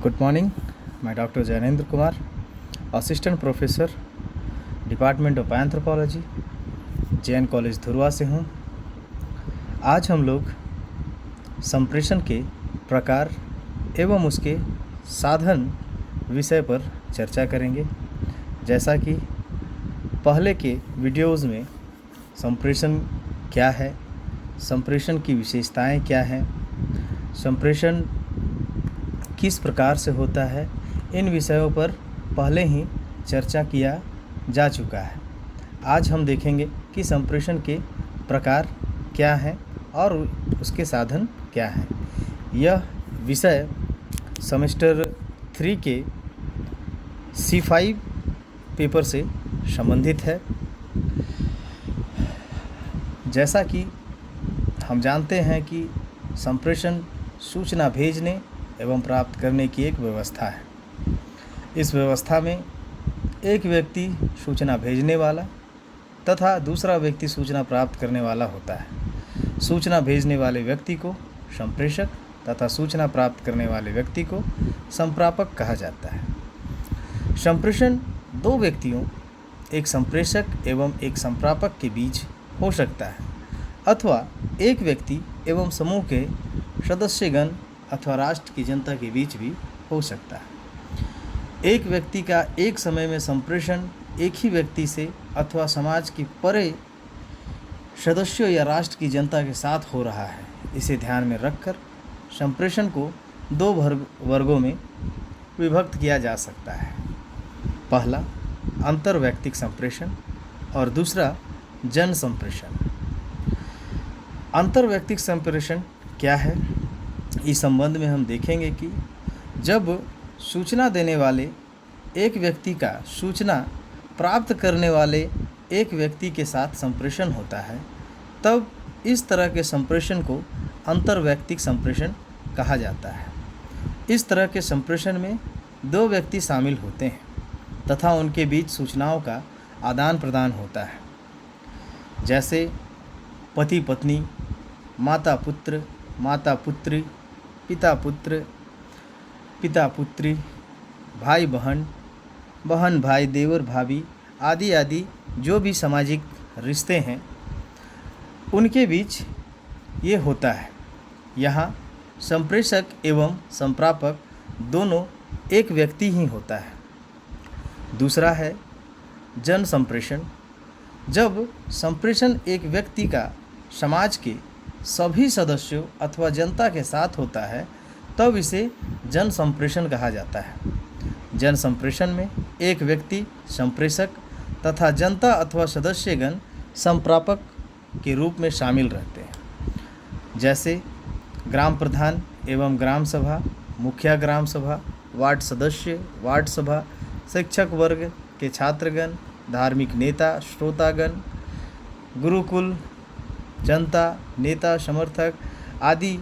Good morning. मैं doctor Jainendra Kumar, assistant professor, department of anthropology, Jain college Dhurwa से हूँ। आज हम लोग संप्रेषण के प्रकार एवं उसके साधन विषय पर चर्चा करेंगे। जैसा कि पहले के वीडियोज़ में संप्रेषण क्या है, संप्रेषण की विशेषताएं क्या हैं, संप्रेषण किस प्रकार से होता है, इन विषयों पर पहले ही चर्चा किया जा चुका है। आज हम देखेंगे कि संप्रेषण के प्रकार क्या हैं और उसके साधन क्या हैं। यह विषय सेमेस्टर 3 के C5 पेपर से संबंधित है। जैसा कि हम जानते हैं कि संप्रेषण सूचना भेजने एवं प्राप्त करने की एक व्यवस्था है। इस व्यवस्था में एक व्यक्ति सूचना भेजने वाला तथा दूसरा व्यक्ति सूचना प्राप्त करने वाला होता है। सूचना भेजने वाले व्यक्ति को संप्रेषक तथा सूचना प्राप्त करने वाले व्यक्ति को संप्रापक कहा जाता है। संप्रेषण दो व्यक्तियों, एक संप्रेषक एवं एक संप्रापक के बीच हो सकता है अथवा एक व्यक्ति एवं समूह के सदस्यगण अथवा राष्ट्र की जनता के बीच भी हो सकता है। एक व्यक्ति का एक समय में संप्रेषण एक ही व्यक्ति से अथवा समाज के परे सदस्यों या राष्ट्र की जनता के साथ हो रहा है, इसे ध्यान में रखकर संप्रेषण को दो वर्गों में विभक्त किया जा सकता है। पहला अंतर्वैयक्तिक संप्रेषण और दूसरा जन संप्रेषण। अंतर्वैयक्तिक संप्रेषण क्या है, इस संबंध में हम देखेंगे कि जब सूचना देने वाले एक व्यक्ति का सूचना प्राप्त करने वाले एक व्यक्ति के साथ संप्रेषण होता है, तब इस तरह के संप्रेषण को अंतर्वैयक्तिक संप्रेषण कहा जाता है। इस तरह के संप्रेषण में दो व्यक्ति शामिल होते हैं तथा उनके बीच सूचनाओं का आदान प्रदान होता है। जैसे पति पत्नी, माता पुत्र, माता पुत्री, पिता पुत्र, पिता पुत्री, भाई बहन, बहन भाई, देवर भाभी आदि आदि जो भी सामाजिक रिश्ते हैं उनके बीच ये होता है। यहाँ संप्रेषक एवं संप्रापक दोनों एक व्यक्ति ही होता है। दूसरा है जन संप्रेषण। जब संप्रेषण एक व्यक्ति का समाज के सभी सदस्यों अथवा जनता के साथ होता है, तब इसे जन संप्रेषण कहा जाता है। जन संप्रेषण में एक व्यक्ति संप्रेषक तथा जनता अथवा सदस्यगण संप्रापक के रूप में शामिल रहते हैं। जैसे ग्राम प्रधान एवं ग्राम सभा, मुखिया ग्राम सभा, वार्ड सदस्य, वार्ड सभा, शिक्षक वर्ग के छात्रगण, धार्मिक नेता, श्रोतागण, गुरुकुल, जनता, नेता, समर्थक आदि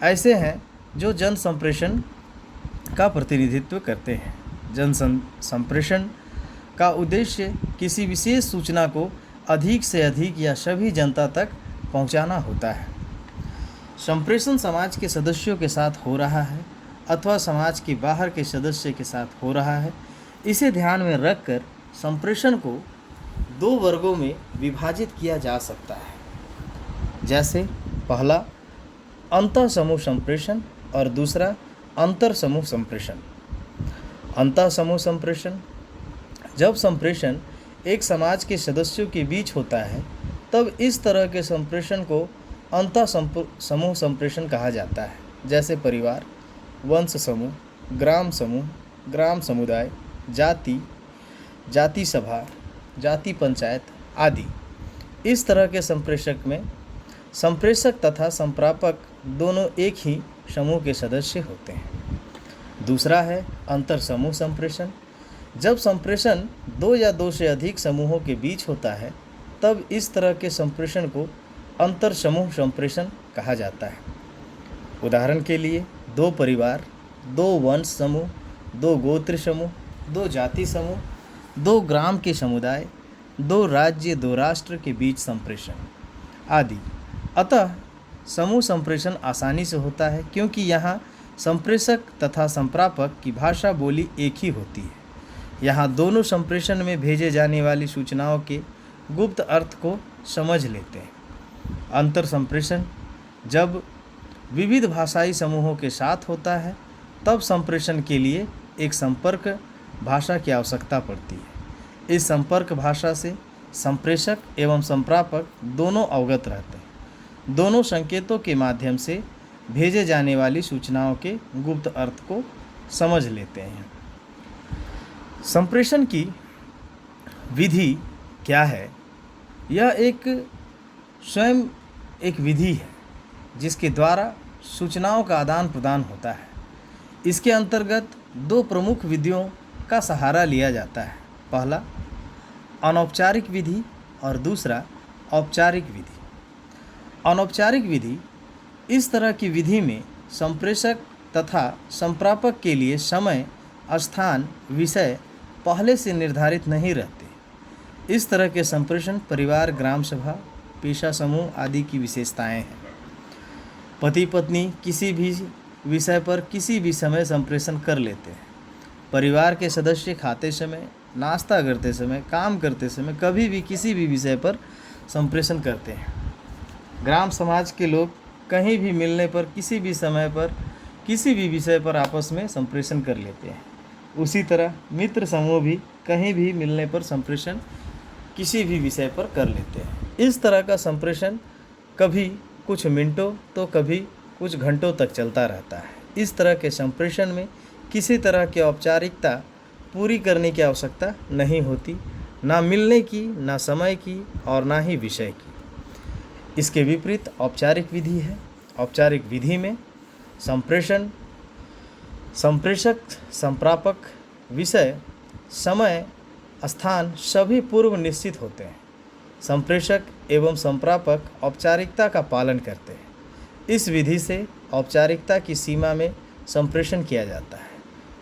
ऐसे हैं जो जन संप्रेषण का प्रतिनिधित्व करते हैं। जन संप्रेषण का उद्देश्य किसी विशेष सूचना को अधिक से अधिक या सभी जनता तक पहुंचाना होता है। संप्रेषण समाज के सदस्यों के साथ हो रहा है अथवा समाज के बाहर के सदस्य के साथ हो रहा है, इसे ध्यान में रखकर संप्रेषण को दो वर्गों में विभाजित किया जा सकता है। जैसे पहला अंतः समूह संप्रेषण और दूसरा अंतर समूह संप्रेषण। अंतः समूह संप्रेषण, जब संप्रेषण एक समाज के सदस्यों के बीच होता है, तब इस तरह के संप्रेषण को अंतः समूह संप्रेषण कहा जाता है। जैसे परिवार, वंश समूह, ग्राम समूह, ग्राम समुदाय, जाति, जाति सभा, जाति पंचायत आदि। इस तरह के संप्रेषक में संप्रेषक तथा संप्रापक दोनों एक ही समूह के सदस्य होते हैं। दूसरा है अंतर समूह संप्रेषण। जब संप्रेषण दो या दो से अधिक समूहों के बीच होता है, तब इस तरह के संप्रेषण को अंतर समूह संप्रेषण कहा जाता है। उदाहरण के लिए दो परिवार, दो वंश समूह, दो गोत्र समूह, दो जाति समूह, दो ग्राम के समुदाय, दो राज्य, दो राष्ट्र के बीच संप्रेषण आदि। अतः समूह संप्रेषण आसानी से होता है क्योंकि यहाँ संप्रेषक तथा संप्रापक की भाषा बोली एक ही होती है। यहाँ दोनों संप्रेषण में भेजे जाने वाली सूचनाओं के गुप्त अर्थ को समझ लेते हैं। अंतर संप्रेषण जब विविध भाषाई समूहों के साथ होता है तब संप्रेषण के लिए एक संपर्क भाषा की आवश्यकता पड़ती है। इस संपर्क भाषा से संप्रेषक एवं संप्रापक दोनों अवगत रहते हैं। दोनों संकेतों के माध्यम से भेजे जाने वाली सूचनाओं के गुप्त अर्थ को समझ लेते हैं। संप्रेषण की विधि क्या है? यह स्वयं एक विधि है जिसके द्वारा सूचनाओं का आदान प्रदान होता है। इसके अंतर्गत दो प्रमुख विधियों का सहारा लिया जाता है। पहला अनौपचारिक विधि और दूसरा औपचारिक विधि। अनौपचारिक विधि इस तरह की विधि में संप्रेषक तथा संप्रापक के लिए समय, स्थान, विषय पहले से निर्धारित नहीं रहते। इस तरह के संप्रेषण परिवार, ग्राम सभा, पेशा समूह आदि की विशेषताएं हैं। पति पत्नी किसी भी विषय पर किसी भी समय संप्रेषण कर लेते हैं। परिवार के सदस्य खाते समय, नाश्ता करते समय, काम करते समय कभी भी किसी भी विषय पर संप्रेषण करते हैं। ग्राम समाज के लोग कहीं भी मिलने पर किसी भी समय पर किसी भी विषय पर आपस में संप्रेषण कर लेते हैं। उसी तरह मित्र समूह भी कहीं भी मिलने पर संप्रेषण किसी भी विषय पर कर लेते हैं। इस तरह का संप्रेषण कभी कुछ मिनटों तो कभी कुछ घंटों तक चलता रहता है। इस तरह के संप्रेषण में किसी तरह की औपचारिकता पूरी करने की आवश्यकता नहीं होती, ना मिलने की, ना समय की और ना ही विषय की। इसके विपरीत औपचारिक विधि है। औपचारिक विधि में संप्रेषण, संप्रेषक, संप्रापक, विषय, समय, स्थान सभी पूर्व निश्चित होते हैं। संप्रेषक एवं संप्रापक औपचारिकता का पालन करते हैं। इस विधि से औपचारिकता की सीमा में संप्रेषण किया जाता है।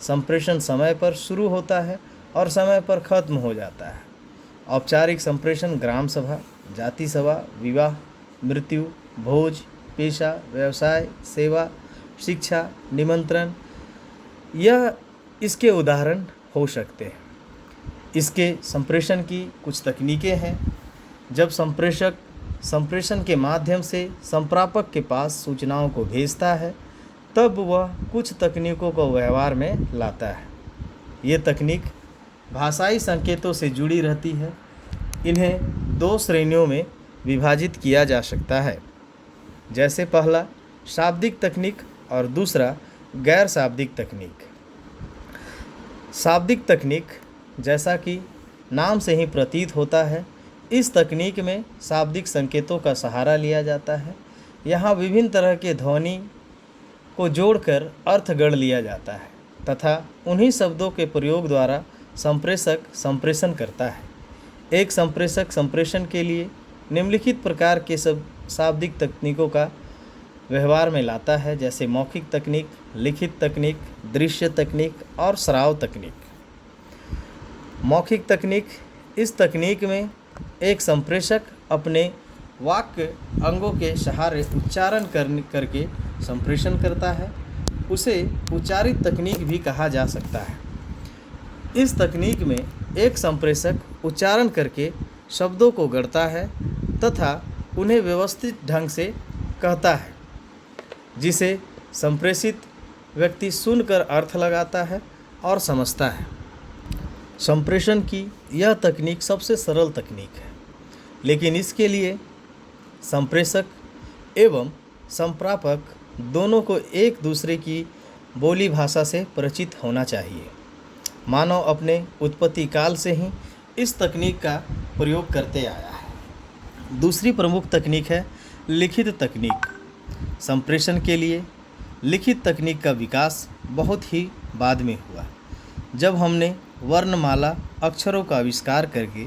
संप्रेषण समय पर शुरू होता है और समय पर खत्म हो जाता है। औपचारिक संप्रेषण ग्राम सभा, जाति सभा, विवाह, मृत्यु, भोज, पेशा, व्यवसाय, सेवा, शिक्षा, निमंत्रण, यह इसके उदाहरण हो सकते हैं। इसके संप्रेषण की कुछ तकनीकें हैं। जब संप्रेषक संप्रेषण के माध्यम से संप्रापक के पास सूचनाओं को भेजता है तब वह कुछ तकनीकों को व्यवहार में लाता है। ये तकनीक भाषाई संकेतों से जुड़ी रहती है। इन्हें दो श्रेणियों में विभाजित किया जा सकता है, जैसे पहला शाब्दिक तकनीक और दूसरा गैर शाब्दिक तकनीक। शाब्दिक तकनीक, जैसा कि नाम से ही प्रतीत होता है, इस तकनीक में शाब्दिक संकेतों का सहारा लिया जाता है। यहाँ विभिन्न तरह के ध्वनि को जोड़कर अर्थ गढ़ लिया जाता है तथा उन्हीं शब्दों के प्रयोग द्वारा संप्रेषक संप्रेषण करता है। एक संप्रेषक संप्रेषण के लिए निम्नलिखित प्रकार के सब शाब्दिक तकनीकों का व्यवहार में लाता है, जैसे मौखिक तकनीक, लिखित तकनीक, दृश्य तकनीक और श्राव्य तकनीक। मौखिक तकनीक, इस तकनीक में एक संप्रेषक अपने वाक्य अंगों के सहारे उच्चारण करके संप्रेषण करता है। उसे उच्चारित तकनीक भी कहा जा सकता है। इस तकनीक में एक संप्रेषक उच्चारण करके शब्दों को गढ़ता है तथा उन्हें व्यवस्थित ढंग से कहता है, जिसे संप्रेषित व्यक्ति सुनकर अर्थ लगाता है और समझता है। संप्रेषण की यह तकनीक सबसे सरल तकनीक है, लेकिन इसके लिए संप्रेषक एवं संप्रापक दोनों को एक दूसरे की बोली भाषा से परिचित होना चाहिए। मानव अपने उत्पत्ति काल से ही इस तकनीक का प्रयोग करते आया है। दूसरी प्रमुख तकनीक है लिखित तकनीक। संप्रेषण के लिए लिखित तकनीक का विकास बहुत ही बाद में हुआ, जब हमने वर्णमाला अक्षरों का आविष्कार करके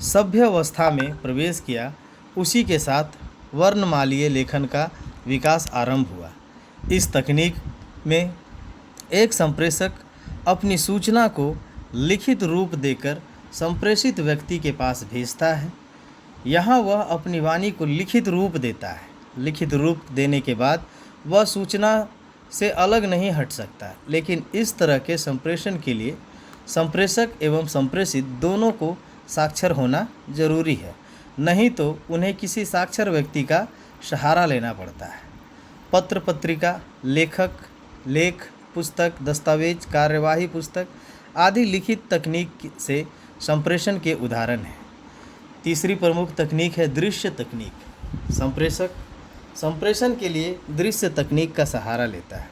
सभ्य अवस्था में प्रवेश किया। उसी के साथ वर्णमालीय लेखन का विकास आरंभ हुआ। इस तकनीक में एक संप्रेषक अपनी सूचना को लिखित रूप देकर संप्रेषित व्यक्ति के पास भेजता है। यहाँ वह अपनी वाणी को लिखित रूप देता है। लिखित रूप देने के बाद वह सूचना से अलग नहीं हट सकता, लेकिन इस तरह के संप्रेषण के लिए संप्रेषक एवं संप्रेषित दोनों को साक्षर होना जरूरी है, नहीं तो उन्हें किसी साक्षर व्यक्ति का सहारा लेना पड़ता है। पत्र पत्रिका, लेख, पुस्तक, दस्तावेज, कार्यवाही पुस्तक आदि लिखित तकनीक से संप्रेषण के उदाहरण हैं। तीसरी प्रमुख तकनीक है दृश्य तकनीक। संप्रेषक संप्रेषण के लिए दृश्य तकनीक का सहारा लेता है।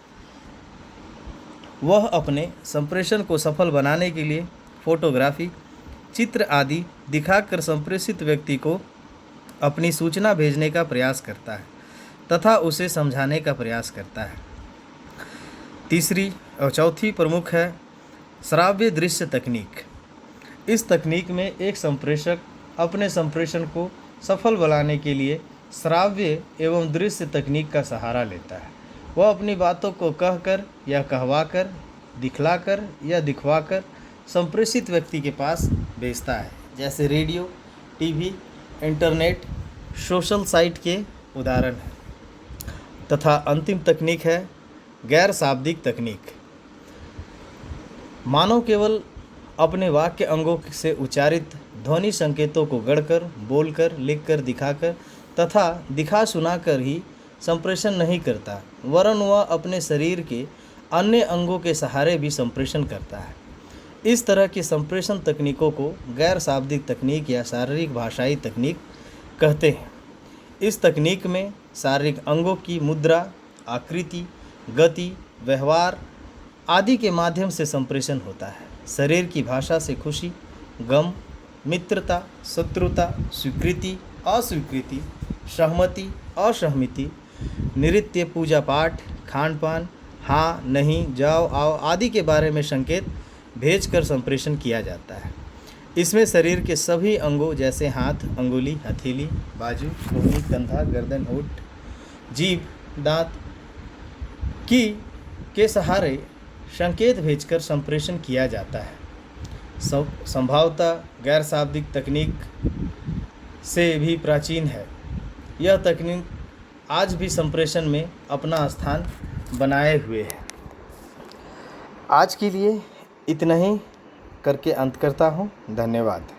वह अपने संप्रेषण को सफल बनाने के लिए फोटोग्राफी, चित्र आदि दिखाकर संप्रेषित व्यक्ति को अपनी सूचना भेजने का प्रयास करता है तथा उसे समझाने का प्रयास करता है। तीसरी और चौथी प्रमुख है श्राव्य दृश्य तकनीक। इस तकनीक में एक संप्रेषक अपने संप्रेषण को सफल बनाने के लिए श्राव्य एवं दृश्य तकनीक का सहारा लेता है। वह अपनी बातों को कहकर या कहवाकर, दिखलाकर या दिखवाकर संप्रेषित व्यक्ति के पास भेजता है, जैसे radio, TV, internet, social site के उदाहरण हैं। तथा अंतिम तकनीक है गैर शाब्दिक तकनीक। मानव केवल अपने वाक्य अंगों से उच्चारित ध्वनि संकेतों को गढ़कर, बोलकर, लिखकर, दिखाकर तथा दिखा सुनाकर ही संप्रेषण नहीं करता, वरन वह अपने शरीर के अन्य अंगों के सहारे भी संप्रेषण करता है। इस तरह की संप्रेषण तकनीकों को गैर शाब्दिक तकनीक या शारीरिक भाषाई तकनीक कहते हैं। इस तकनीक में शारीरिक अंगों की मुद्रा, आकृति, गति, व्यवहार आदि के माध्यम से संप्रेषण होता है। शरीर की भाषा से खुशी, गम, मित्रता, शत्रुता, स्वीकृति, अस्वीकृति, सहमति, असहमति, नृत्य, पूजा पाठ, खान पान, हाँ, नहीं, जाओ, आओ आदि के बारे में संकेत भेजकर संप्रेषण किया जाता है। इसमें शरीर के सभी अंगों जैसे हाथ, अंगुली, हथेली, बाजू, कोहनी, कंधा, गर्दन, होंठ, जीभ, दांत के सहारे संकेत भेजकर संप्रेषण किया जाता है। संभवतः गैर शाब्दिक तकनीक से भी प्राचीन है। यह तकनीक आज भी संप्रेषण में अपना स्थान बनाए हुए है। आज के लिए इतना ही करके अंत करता हूँ। धन्यवाद।